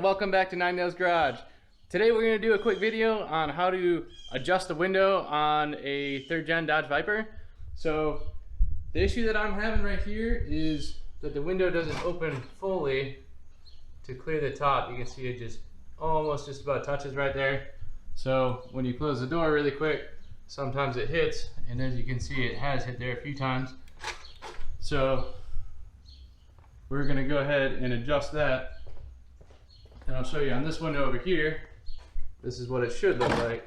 welcome back to Nine Nails Garage. Today we're going to do a quick video on how to adjust the window on a 3rd gen Dodge Viper. So the issue that I'm having right here is that the window doesn't open fully to clear the top. You can see it just almost just about touches right there. So when you close the door really quick, sometimes it hits, and as you can see it has hit there a few times. So we're going to go ahead and adjust that. And I'll show you on this window over here, this is what it should look like.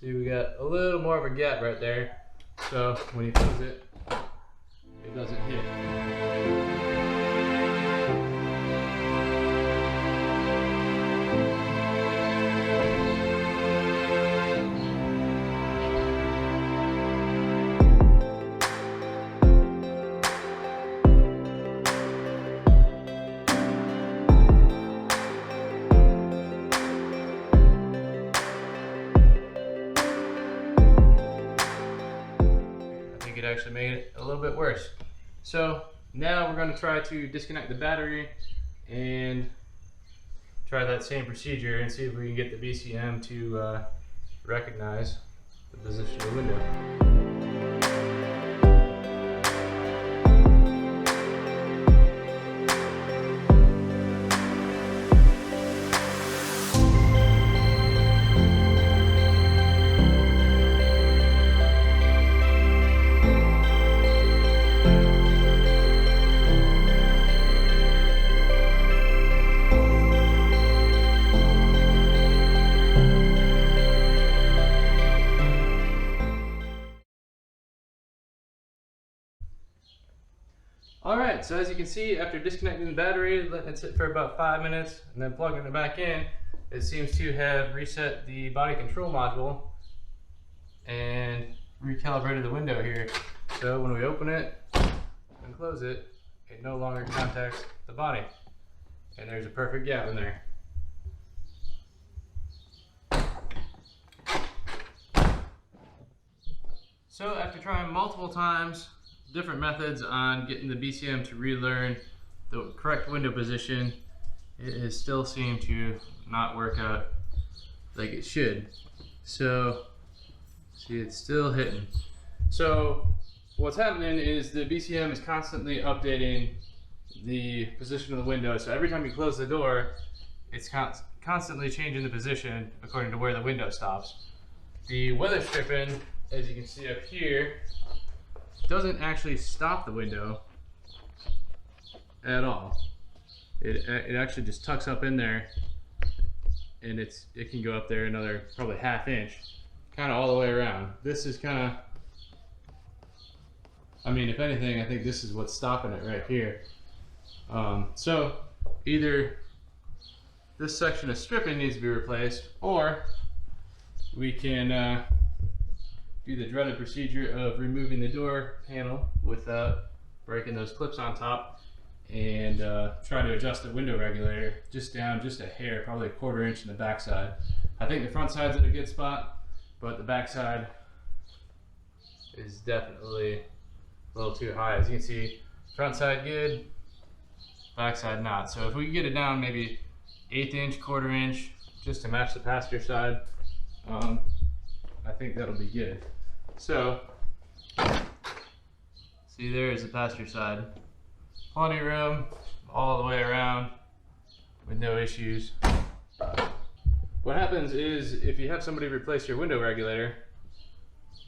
See, we got a little more of a gap right there. So when you close it, it doesn't hit. It actually made it a little bit worse. So now we're going to try to disconnect the battery and try that same procedure and see if we can get the BCM to recognize the position of the window. Alright, so as you can see, after disconnecting the battery, letting it sit for about 5 minutes, and then plugging it back in, it seems to have reset the body control module and recalibrated the window here. So when we open it and close it, it no longer contacts the body. And there's a perfect gap in there. So after trying multiple times, different methods on getting the BCM to relearn the correct window position, it has still seemed to not work out like it should. So see, it's still hitting. So what's happening is the BCM is constantly updating the position of the window. So every time you close the door, it's constantly changing the position according to where the window stops. The weather stripping, as you can see up here, doesn't actually stop the window at all. It actually just tucks up in there, and it can go up there another probably ½ inch, kind of all the way around. This is kind of, I mean, if anything, I think this is what's stopping it right here. So either this section of stripping needs to be replaced, or we can do the dreaded procedure of removing the door panel without breaking those clips on top, and try to adjust the window regulator just down just a hair, probably a ½ inch in the back side. I think the front side's at a good spot, but the back side is definitely a little too high. As you can see, front side good, back side not. So if we can get it down maybe 1/8 inch, ½ inch, just to match the passenger side, I think that'll be good. So, see, there's the passenger side. Plenty of room all the way around with no issues. What happens is, if you have somebody replace your window regulator,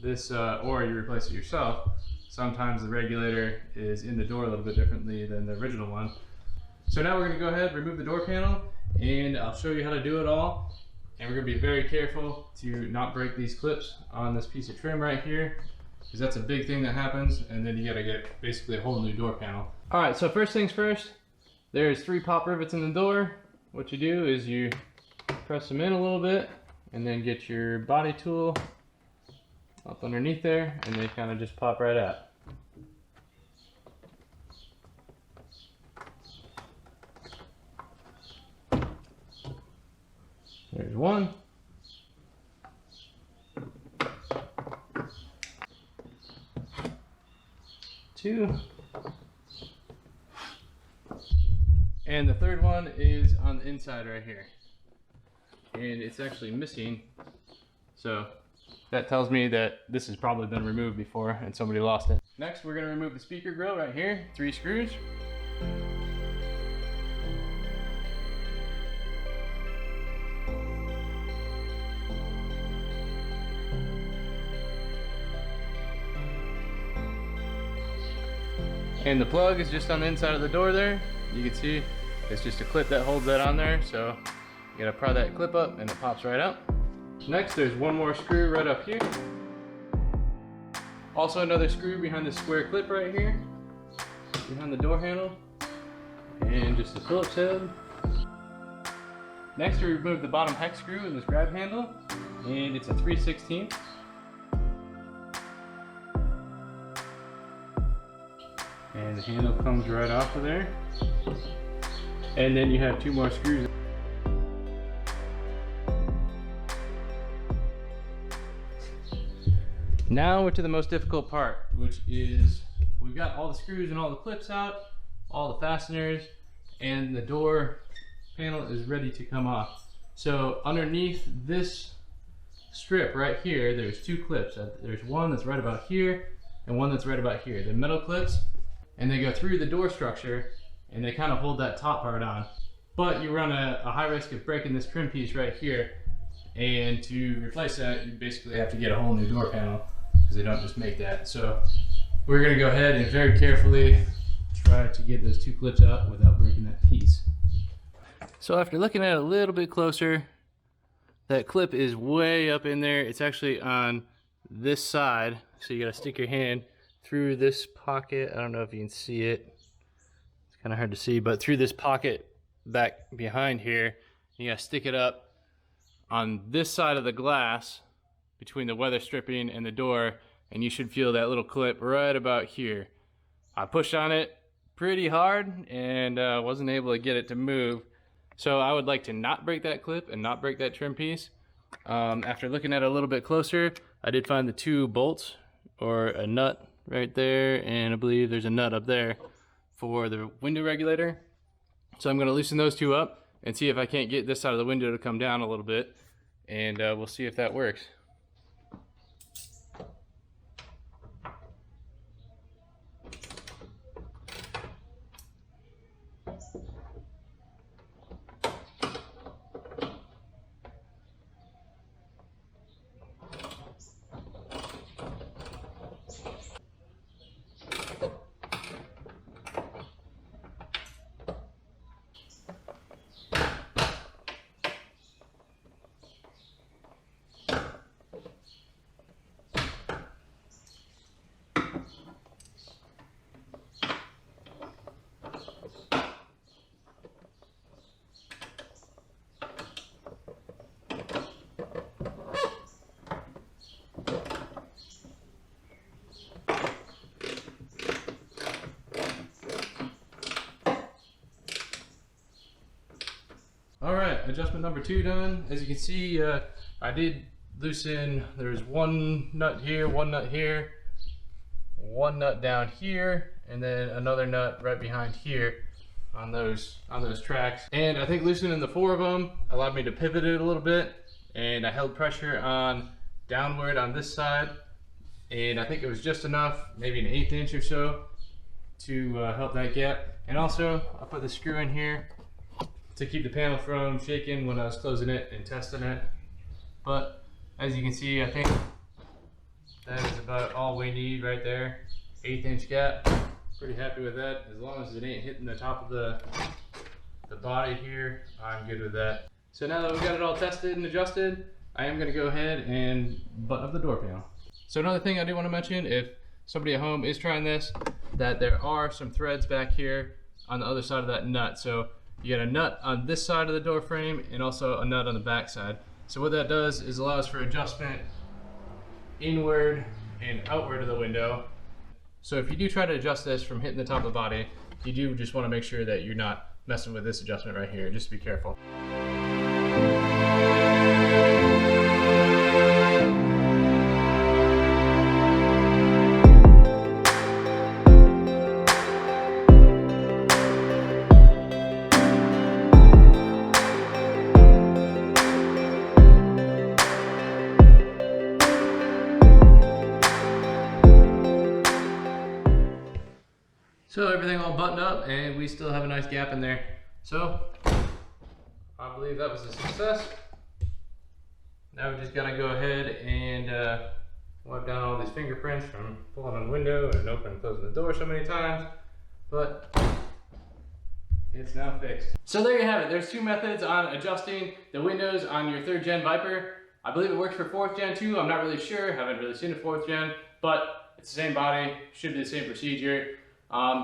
this, or you replace it yourself, sometimes the regulator is in the door a little bit differently than the original one. So now we're going to go ahead, remove the door panel, and I'll show you how to do it all. And we're going to be very careful to not break these clips on this piece of trim right here, because that's a big thing that happens, and then you got to get basically a whole new door panel. Alright, so first things first, there's 3 pop rivets in the door. What you do is you press them in a little bit, and then get your body tool up underneath there, and they kind of just pop right out. There's one. 2. And the third one is on the inside right here. And it's actually missing. So that tells me that this has probably been removed before and somebody lost it. Next, we're going to remove the speaker grill right here, 3 screws. And the plug is just on the inside of the door there. You can see it's just a clip that holds that on there. So you gotta pry that clip up and it pops right out. Next, there's one more screw right up here. Also another screw behind the square clip right here, behind the door handle. And just a Phillips head. Next, we remove the bottom hex screw in this grab handle. And it's a 3/16. And the handle comes right off of there. And then you have 2 more screws. Now we're to the most difficult part, which is we've got all the screws and all the clips out, all the fasteners, and the door panel is ready to come off. So underneath this strip right here, there's 2 clips. There's one that's right about here and one that's right about here. They're metal clips. And they go through the door structure and they kind of hold that top part on. But you run a high risk of breaking this trim piece right here, and to replace that you basically have to get a whole new door panel because they don't just make that. So we're going to go ahead and very carefully try to get those 2 clips out without breaking that piece. So after looking at it a little bit closer, that clip is way up in there. It's actually on this side, so you got to stick your hand through this pocket. I don't know if you can see it. It's kind of hard to see, but through this pocket back behind here, you gotta stick it up on this side of the glass between the weather stripping and the door, and you should feel that little clip right about here. I pushed on it pretty hard and wasn't able to get it to move. So I would like to not break that clip and not break that trim piece. After looking at it a little bit closer, I did find the 2 bolts or a nut right there, and I believe there's a nut up there for the window regulator. So I'm going to loosen those 2 up and see if I can't get this side of the window to come down a little bit, and we'll see if that works. Alright, adjustment number 2 done. As you can see, I did loosen, there's 1 nut here, 1 nut here, 1 nut down here, and then another nut right behind here on those tracks. And I think loosening the 4 of them allowed me to pivot it a little bit, and I held pressure on downward on this side, and I think it was just enough, maybe an 1/8 inch or so, to help that gap. And also, I put the screw in here to keep the panel from shaking when I was closing it and testing it. But as you can see, I think that is about all we need right there. 1/8 inch gap. Pretty happy with that. As long as it ain't hitting the top of the body here, I'm good with that. So now that we've got it all tested and adjusted, I am gonna go ahead and button up the door panel. So another thing I do want to mention, if somebody at home is trying this, that there are some threads back here on the other side of that nut. So you got a nut on this side of the door frame and also a nut on the back side. So what that does is allows for adjustment inward and outward of the window. So if you do try to adjust this from hitting the top of the body, you do just want to make sure that you're not messing with this adjustment right here. Just be careful. So everything all buttoned up and we still have a nice gap in there. So I believe that was a success. Now we just gotta go ahead and wipe down all these fingerprints from pulling on the window and opening and closing the door so many times. But it's now fixed. So there you have it. There's two methods on adjusting the windows on your 3rd gen Viper. I believe it works for 4th gen too. I'm not really sure. Haven't really seen a 4th gen, but it's the same body. Should be the same procedure.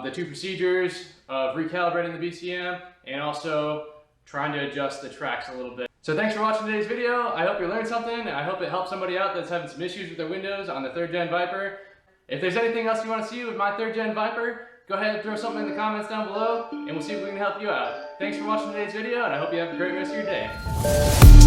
The two procedures of recalibrating the BCM and also trying to adjust the tracks a little bit. So thanks for watching today's video. I hope you learned something. I hope it helped somebody out that's having some issues with their windows on the 3rd gen Viper. If there's anything else you want to see with my 3rd gen Viper, go ahead and throw something in the comments down below and we'll see if we can help you out. Thanks for watching today's video and I hope you have a great rest of your day.